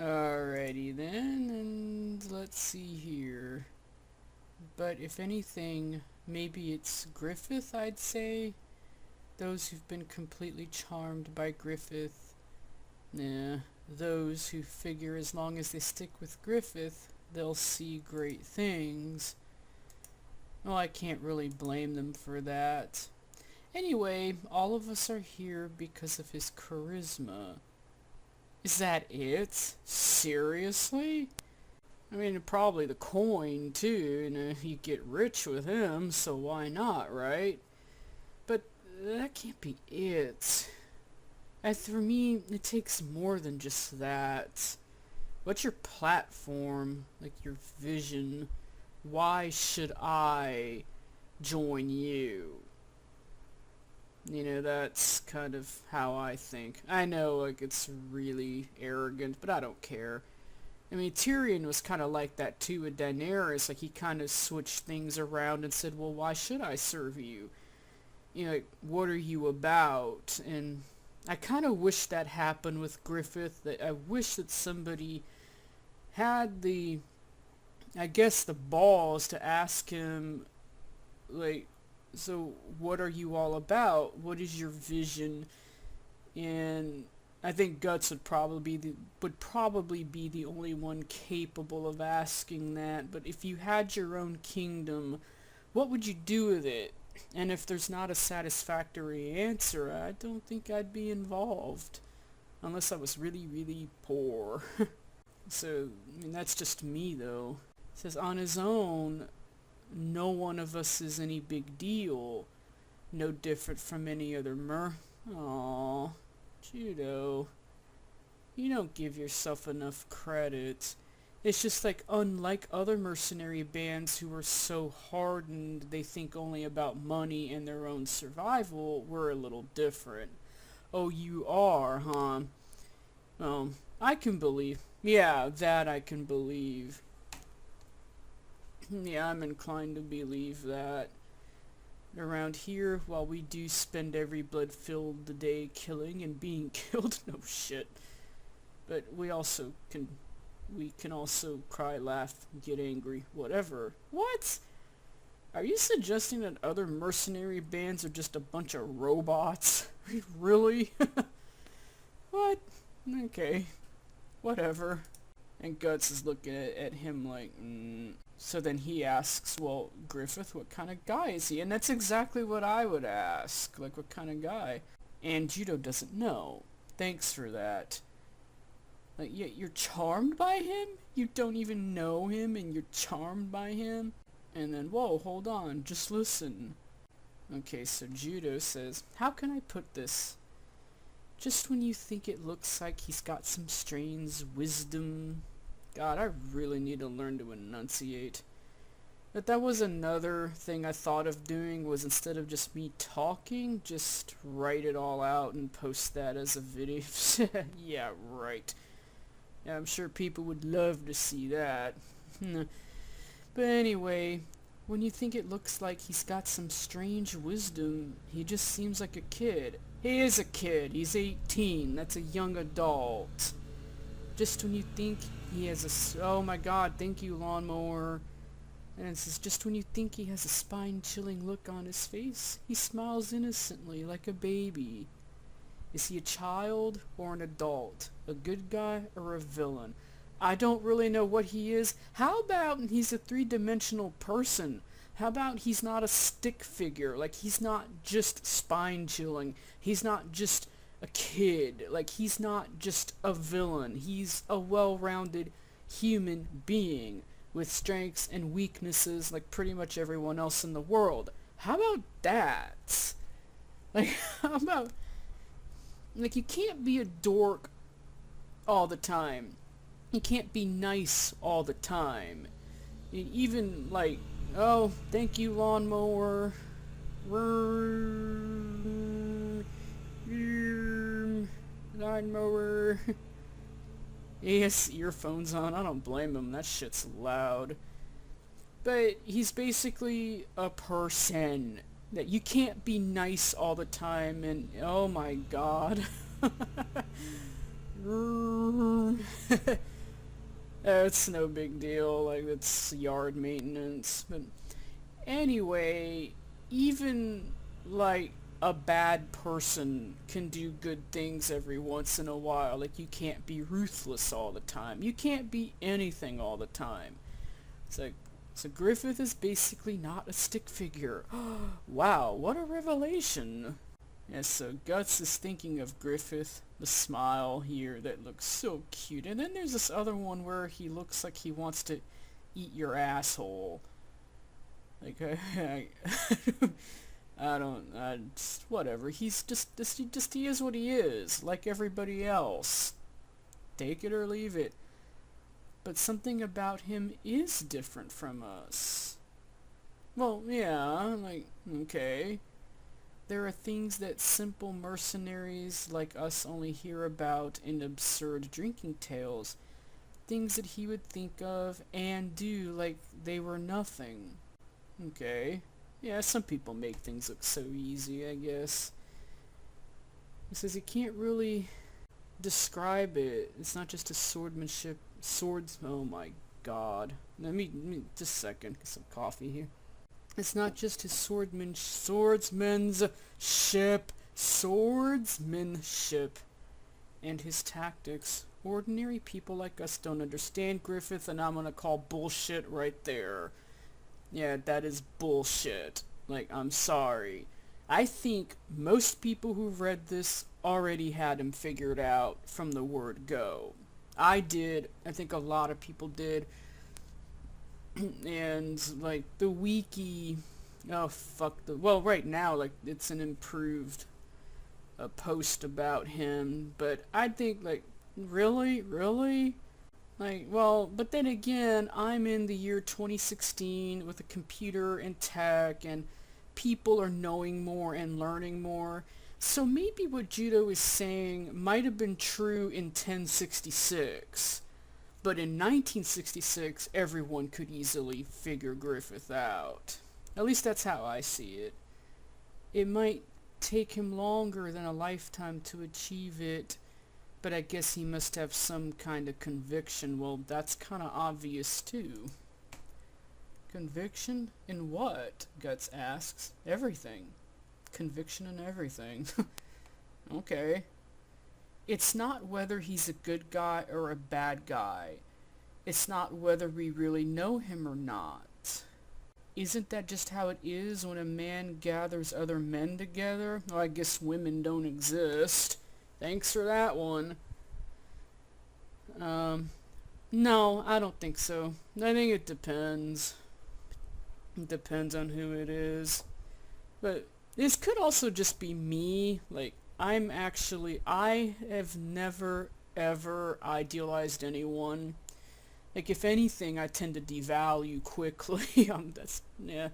Alrighty then, and let's see here. But if anything, maybe it's Griffith, I'd say. Those who've been completely charmed by Griffith. Nah, those who figure as long as they stick with Griffith, they'll see great things. Well, I can't really blame them for that. Anyway, all of us are here because of his charisma. Is that it? Seriously? I mean, probably the coin, too, and you get rich with him, so why not, right? But that can't be it. For me, it takes more than just that. What's your platform? Like, your vision? Why should I join you? You know, that's kind of how I think. I know, like, it's really arrogant, but I don't care. I mean, Tyrion was kind of like that too with Daenerys. Like, he kind of switched things around and said, well, why should I serve you? You know, like, what are you about? And I kind of wish that happened with Griffith. That I wish that somebody had the, I guess, the balls to ask him, like, so what are you all about? What is your vision? And I think Guts would probably be the only one capable of asking that. But if you had your own kingdom, what would you do with it? And if there's not a satisfactory answer, I don't think I'd be involved. Unless I was really, really poor. So, I mean, that's just me, though. It says, on his own, no one of us is any big deal. No different from any other Aww, Judeau. You don't give yourself enough credit. It's just like, unlike other mercenary bands who are so hardened they think only about money and their own survival, we're a little different. Oh, you are, huh? I can believe. Yeah, that I can believe. Yeah, I'm inclined to believe that. Around here, while we do spend every blood-filled day killing and being killed, no shit. But we can also cry, laugh, get angry, whatever. What? Are you suggesting that other mercenary bands are just a bunch of robots? Really? What? Okay. Whatever. And Guts is looking at him like, So then he asks, well, Griffith, what kind of guy is he? And that's exactly what I would ask. Like, what kind of guy? And Judeau doesn't know. Thanks for that. Like, you're charmed by him? You don't even know him and you're charmed by him? And then, whoa, hold on, just listen. Okay, so Judeau says, how can I put this? Just when you think it looks like he's got some strange wisdom. God, I really need to learn to enunciate. But that was another thing I thought of doing, was instead of just me talking, just write it all out and post that as a video. Yeah, right. Yeah, I'm sure people would love to see that. But anyway, when you think it looks like he's got some strange wisdom, he just seems like a kid. He is a kid. He's 18. That's a young adult. Just when you think he has oh my god, thank you, lawnmower. And it says, just when you think he has a spine-chilling look on his face, he smiles innocently like a baby. Is he a child or an adult? A good guy or a villain? I don't really know what he is. How about he's a three-dimensional person? How about he's not a stick figure? Like, he's not just spine-chilling. He's not just a kid. Like, he's not just a villain. He's a well-rounded human being with strengths and weaknesses like pretty much everyone else in the world. How about that? Like, how about... Like, you can't be a dork all the time. You can't be nice all the time. Even, like, oh, thank you, lawnmower. Lawnmower. He has earphones on. I don't blame him. That shit's loud. But he's basically a person. That you can't be nice all the time, and oh my god. It's no big deal, like, it's yard maintenance. But anyway, even, like, a bad person can do good things every once in a while. Like, you can't be ruthless all the time. You can't be anything all the time. It's like, so Griffith is basically not a stick figure. Wow, what a revelation. Yeah, so Guts is thinking of Griffith, the smile here that looks so cute. And then there's this other one where he looks like he wants to eat your asshole. Like, whatever. He's he is what he is, like everybody else. Take it or leave it. But something about him is different from us. Well, yeah, like, okay. There are things that simple mercenaries like us only hear about in absurd drinking tales. Things that he would think of and do like they were nothing. Okay. Yeah, some people make things look so easy, I guess. He says he can't really describe it. It's not just a swordsmanship. Oh my god. Let me just a second. Get some coffee here. It's not just his swordsmanship, and his tactics. Ordinary people like us don't understand Griffith, and I'm gonna call bullshit right there. Yeah, that is bullshit. Like, I'm sorry. I think most people who've read this already had him figured out from the word go. I did. I think a lot of people did. And, like, the wiki... Oh, fuck the... Well, right now, like, it's an improved post about him. But I think, like, really? Really? Like, well, but then again, I'm in the year 2016 with a computer and tech, and people are knowing more and learning more. So maybe what Judeau is saying might have been true in 1066. But in 1966, everyone could easily figure Griffith out. At least that's how I see it. It might take him longer than a lifetime to achieve it, but I guess he must have some kind of conviction. Well, that's kind of obvious too. Conviction? In what? Guts asks. Everything. Conviction in everything. Okay. It's not whether he's a good guy or a bad guy. It's not whether we really know him or not. Isn't that just how it is when a man gathers other men together? Well, I guess women don't exist. Thanks for that one. No, I don't think so. I think it depends. It depends on who it is. But this could also just be me. Like, I have never, ever idealized anyone. Like, if anything, I tend to devalue quickly. Yeah.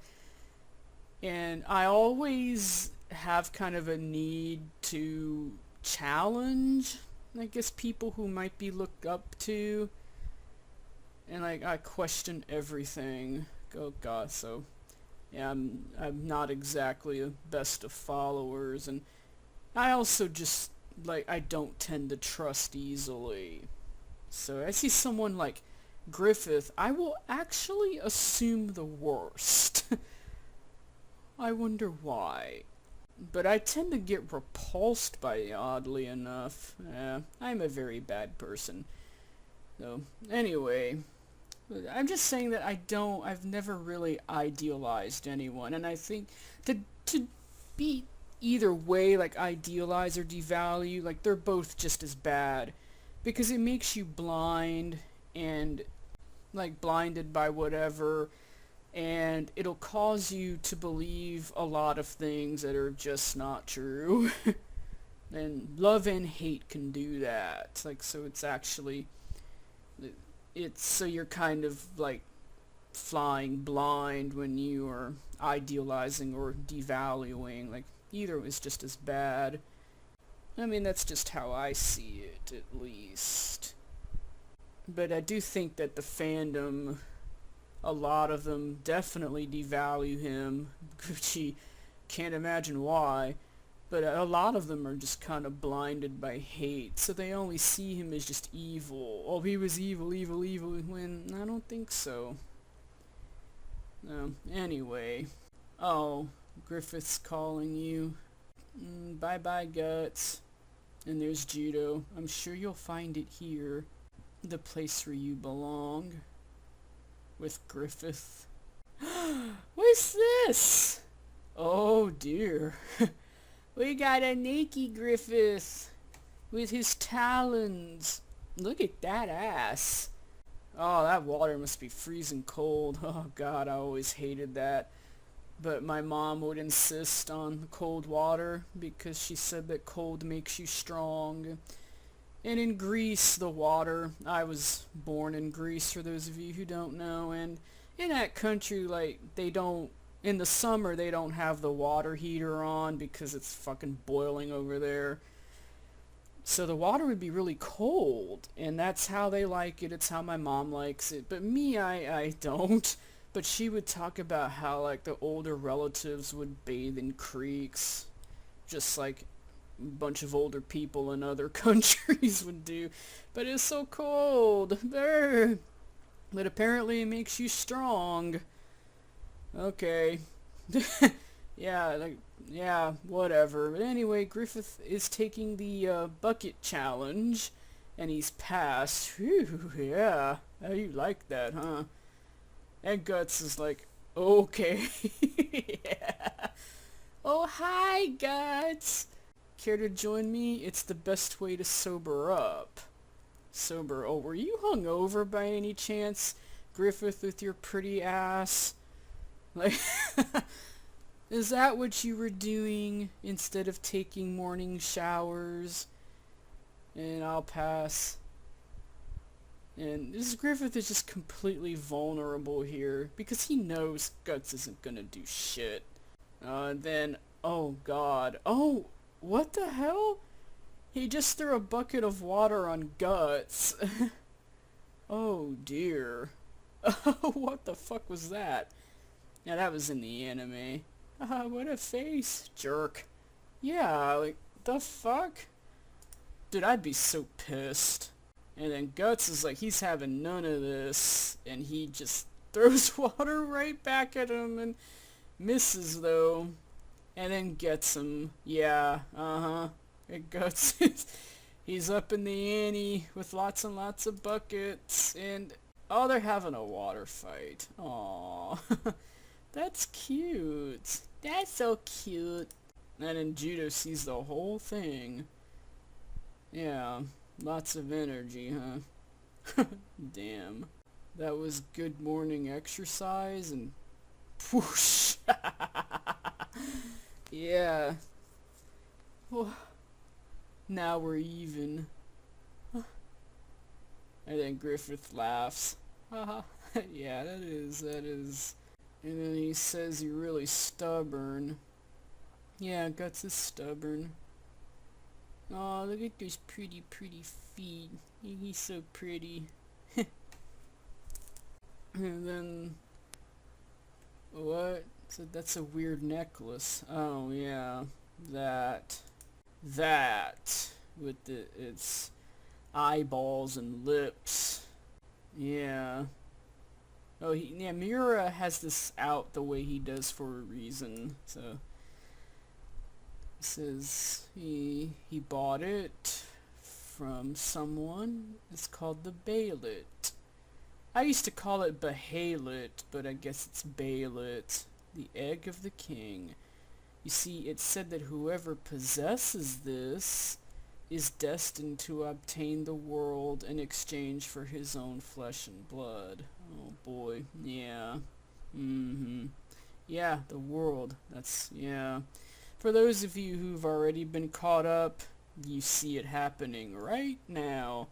And I always have kind of a need to challenge, I guess, people who might be looked up to. And, like, I question everything. Oh, God, so... Yeah, I'm not exactly the best of followers, and I also just, like, I don't tend to trust easily. So I see someone like Griffith, I will actually assume the worst. I wonder why. But I tend to get repulsed by it, oddly enough. I'm a very bad person. So, anyway... I'm just saying that I've never really idealized anyone, and I think to be either way, like idealize or devalue, like they're both just as bad, because it makes you blind and like blinded by whatever, and it'll cause you to believe a lot of things that are just not true. And love and hate can do that. Like, so it's actually... so you're kind of like flying blind when you are idealizing or devaluing. Like, either is just as bad. I mean, that's just how I see it, at least. But I do think that the fandom, a lot of them definitely devalue him. Gucci, can't imagine why. But a lot of them are just kind of blinded by hate, so they only see him as just evil. Oh, he was evil, evil, evil, when I don't think so. Anyway. Oh, Griffith's calling you. Bye-bye, Guts. And there's Judeau. I'm sure you'll find it here. The place where you belong. With Griffith. What's this? Oh, dear. We got a naked Griffith with his talons. Look at that ass. Oh, that water must be freezing cold. Oh God, I always hated that. But my mom would insist on cold water because she said that cold makes you strong. And in Greece, the water, I was born in Greece for those of you who don't know, and in that country, like, they don't, in the summer, they don't have the water heater on because it's fucking boiling over there. So the water would be really cold, and that's how they like it. It's how my mom likes it. But me, I don't. But she would talk about how, like, the older relatives would bathe in creeks, just like a bunch of older people in other countries would do. But it's so cold. Brr. But apparently it makes you strong. Okay. Yeah, whatever. But anyway, Griffith is taking the bucket challenge, and he's passed. Whew, yeah. How you like that, huh? And Guts is like, okay. Yeah. Oh, hi, Guts. Care to join me? It's the best way to sober up. Sober. Oh, were you hungover by any chance, Griffith, with your pretty ass? Like, is that what you were doing instead of taking morning showers? And I'll pass. And this Griffith is just completely vulnerable here because he knows Guts isn't gonna do shit. Then, oh God. Oh, what the hell? He just threw a bucket of water on Guts. Oh dear. What the fuck was that? Yeah, that was in the anime. What a face, jerk. Yeah, like, the fuck? Dude, I'd be so pissed. And then Guts is like, he's having none of this, and he just throws water right back at him and misses, though. And then gets him. Yeah, And Guts, he's up in the ante with lots and lots of buckets, and, oh, they're having a water fight. Aww. That's cute. That's so cute. And then Judeau sees the whole thing. Yeah, lots of energy, huh? Damn. That was good morning exercise and whoosh. Yeah. Oh, now we're even. And then Griffith laughs. Haha. Yeah, that is. And then he says you're really stubborn. Yeah, Guts is stubborn. Oh, look at those pretty, pretty feet. He's so pretty. And then... what? So that's a weird necklace. Oh, yeah. That. With its eyeballs and lips. Yeah. Oh, yeah, Miura has this out the way he does for a reason, so... It says he bought it from someone. It's called the Bailet. I used to call it Behalet, but I guess it's Bailet. The egg of the king. You see, it said that whoever possesses this is destined to obtain the world in exchange for his own flesh and blood. Oh boy, yeah. Yeah, the world. That's, yeah. For those of you who've already been caught up, you see it happening right now.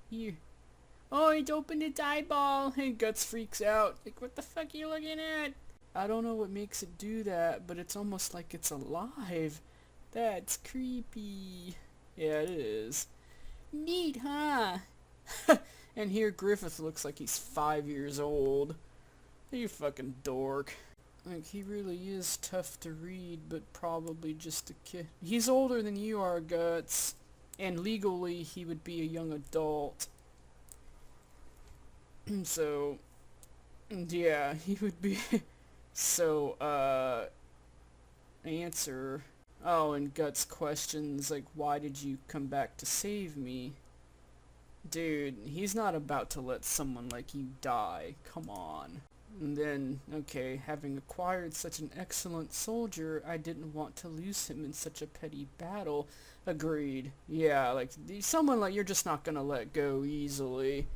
Here. Oh, it opened its eyeball, and Guts freaks out. Like, what the fuck are you looking at? I don't know what makes it do that, but it's almost like it's alive. That's creepy. Yeah, it is. Neat, huh? And here Griffith looks like he's 5 years old. You fucking dork. Like, he really is tough to read, but probably just a kid. He's older than you are, Guts. And legally, he would be a young adult. So, yeah, he would be... So, answer... Oh, and Guts questions, like, why did you come back to save me? Dude, he's not about to let someone like you die. Come on. And then, okay, having acquired such an excellent soldier, I didn't want to lose him in such a petty battle. Agreed. Yeah, like, someone like you're just not gonna let go easily.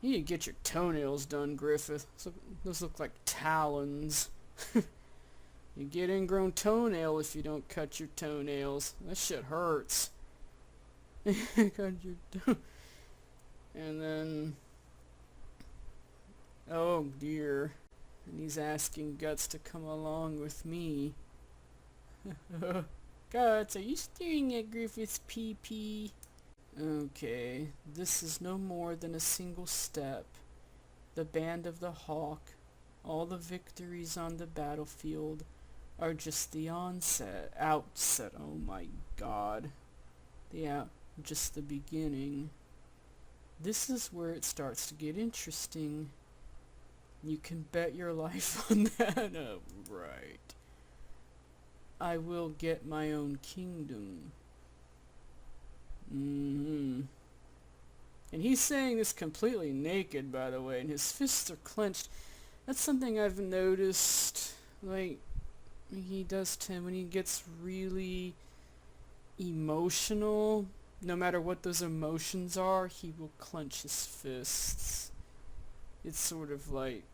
You need to get your toenails done, Griffith. Those look like talons. You get ingrown toenail if you don't cut your toenails. That shit hurts. Cut your and then... Oh dear. And he's asking Guts to come along with me. Guts, are you staring at Griffith's pee-pee? Okay, this is no more than a single step. The Band of the Hawk, all the victories on the battlefield, are just the outset, oh my god. Just the beginning. This is where it starts to get interesting. You can bet your life on that. Oh, right. I will get my own kingdom. And he's saying this completely naked, by the way, and his fists are clenched. That's something I've noticed, like, he does when he gets really emotional. No matter what those emotions are, he will clench his fists. It's sort of like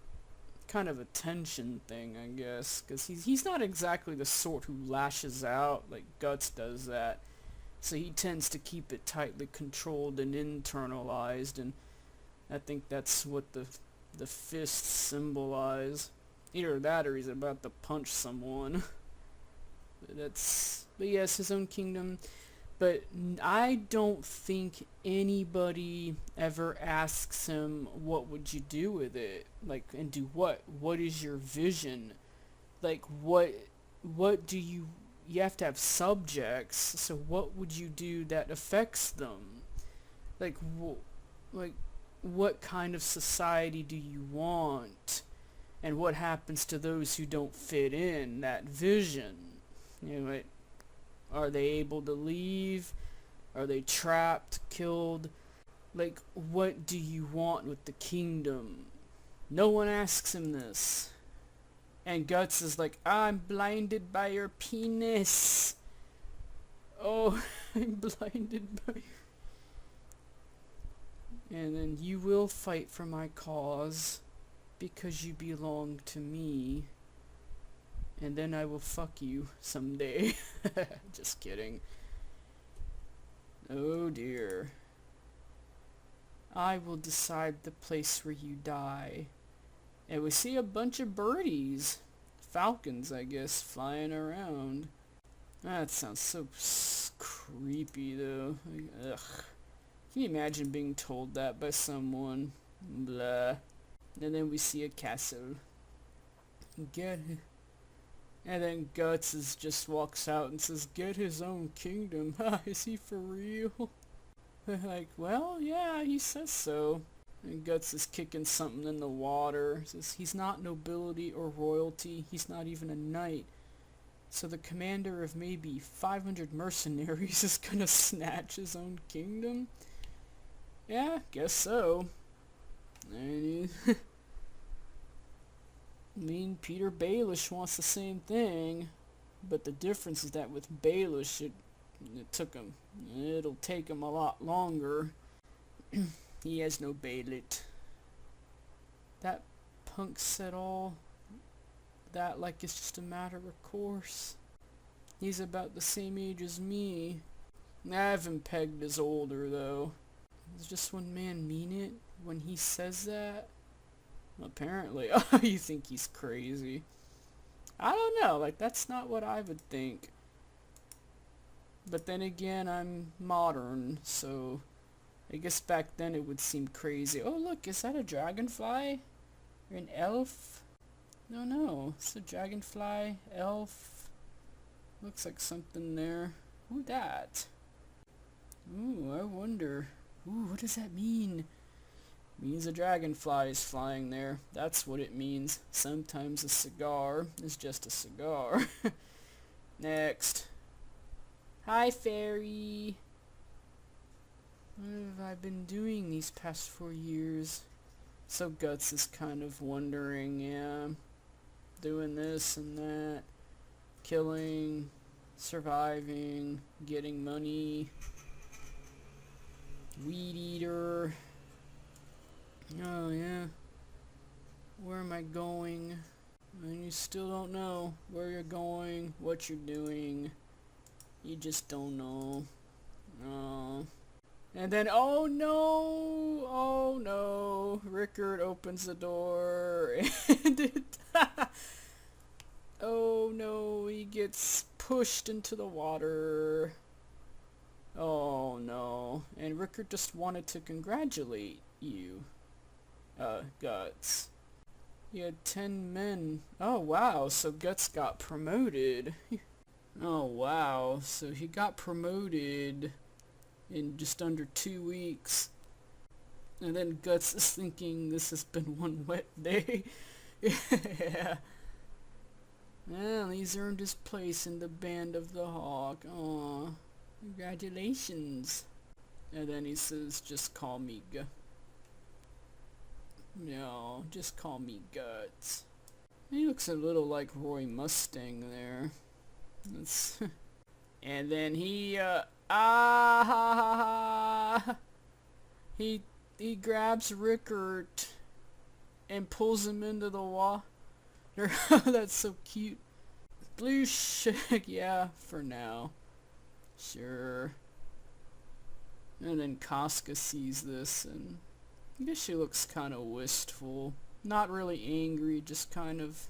kind of a tension thing, I guess, because he's not exactly the sort who lashes out like Guts does that. So he tends to keep it tightly controlled and internalized, and I think that's what the fists symbolize. Either that or he's about to punch someone. But yes, his own kingdom. But I don't think anybody ever asks him, what would you do with it? Like, and do what? What is your vision? Like, what do you have to have subjects, so what would you do that affects them? Like, what kind of society do you want? And what happens to those who don't fit in that vision? You know, are they able to leave? Are they trapped, killed? Like, what do you want with the kingdom? No one asks him this. And Guts is like, I'm blinded by your penis. Oh, I'm blinded by... And then you will fight for my cause, because you belong to me. And then I will fuck you someday. Just kidding. Oh dear. I will decide the place where you die. And we see a bunch of birdies. Falcons, I guess, flying around. That sounds so creepy, though. Ugh. Can you imagine being told that by someone? Blah. And then we see a castle. Get it. And then Guts just walks out and says, get his own kingdom. Is he for real? Like, well, yeah, he says so. And Guts is kicking something in the water. Says he's not nobility or royalty. He's not even a knight. So the commander of maybe 500 mercenaries is gonna snatch his own kingdom? Yeah, guess so. And I mean, Peter Baelish wants the same thing, but the difference is that with Baelish, it'll take him a lot longer. He has no Baelit. That punk said all that like it's just a matter of course. He's about the same age as me. I haven't pegged as older, though. Does just one man mean it when he says that? Apparently. Oh, you think he's crazy. I don't know, like, that's not what I would think. But then again, I'm modern, so I guess back then it would seem crazy. Oh look, is that a dragonfly? Or an elf? No, no. It's a dragonfly, elf. Looks like something there. Who that? Ooh, I wonder. Ooh, what does that mean? It means a dragonfly is flying there. That's what it means. Sometimes a cigar is just a cigar. Next. Hi, fairy. What have I been doing these past 4 years? So Guts is kind of wondering, yeah, doing this and that, killing, surviving, getting money, weed eater. Oh yeah, where am I going? And you still don't know where you're going, what you're doing. You just don't know. Oh. And then, oh no, Rickard opens the door, and oh no, he gets pushed into the water. Oh no, and Rickard just wanted to congratulate you, Guts. You had 10 men. Oh wow, so Guts got promoted. Oh wow, so he got promoted in just under 2 weeks. And then Guts is thinking this has been one wet day. Yeah. Well, he's earned his place in the band of the Hawk. Aw, congratulations. And then he says, just call me No, just call me Guts. He looks a little like Roy Mustang there. That's and then he, he grabs Rickard and pulls him into the water. That's so cute. Blue shag, yeah, for now. Sure. And then Casca sees this, and I guess she looks kind of wistful. Not really angry, just kind of,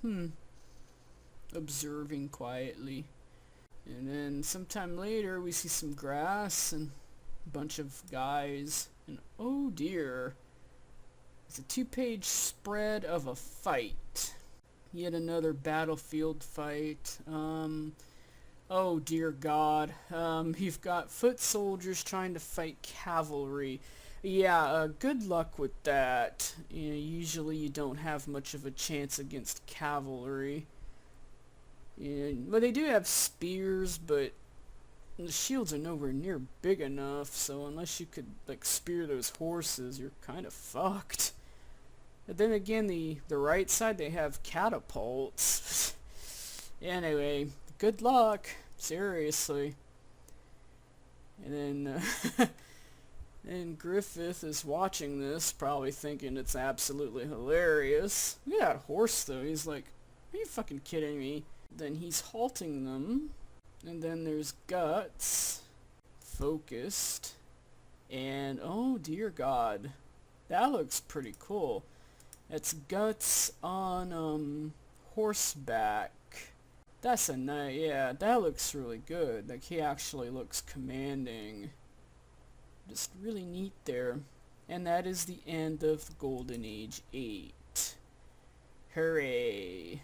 observing quietly. And then sometime later we see some grass and a bunch of guys, and oh dear, it's a 2-page spread of a fight. Yet another battlefield fight. Oh dear God. You've got foot soldiers trying to fight cavalry. Yeah, good luck with that. You know, usually you don't have much of a chance against cavalry. But they do have spears, but the shields are nowhere near big enough, so unless you could, like, spear those horses, you're kind of fucked. But then again, the right side, they have catapults. Anyway, good luck. Seriously. And then, and Griffith is watching this, probably thinking it's absolutely hilarious. Look at that horse, though. He's like, are you fucking kidding me? Then he's halting them. And then there's Guts. Focused. And, oh dear God. That looks pretty cool. It's Guts on, horseback. That's a nice, yeah, that looks really good. Like, he actually looks commanding. Just really neat there. And that is the end of Golden Age 8. Hooray.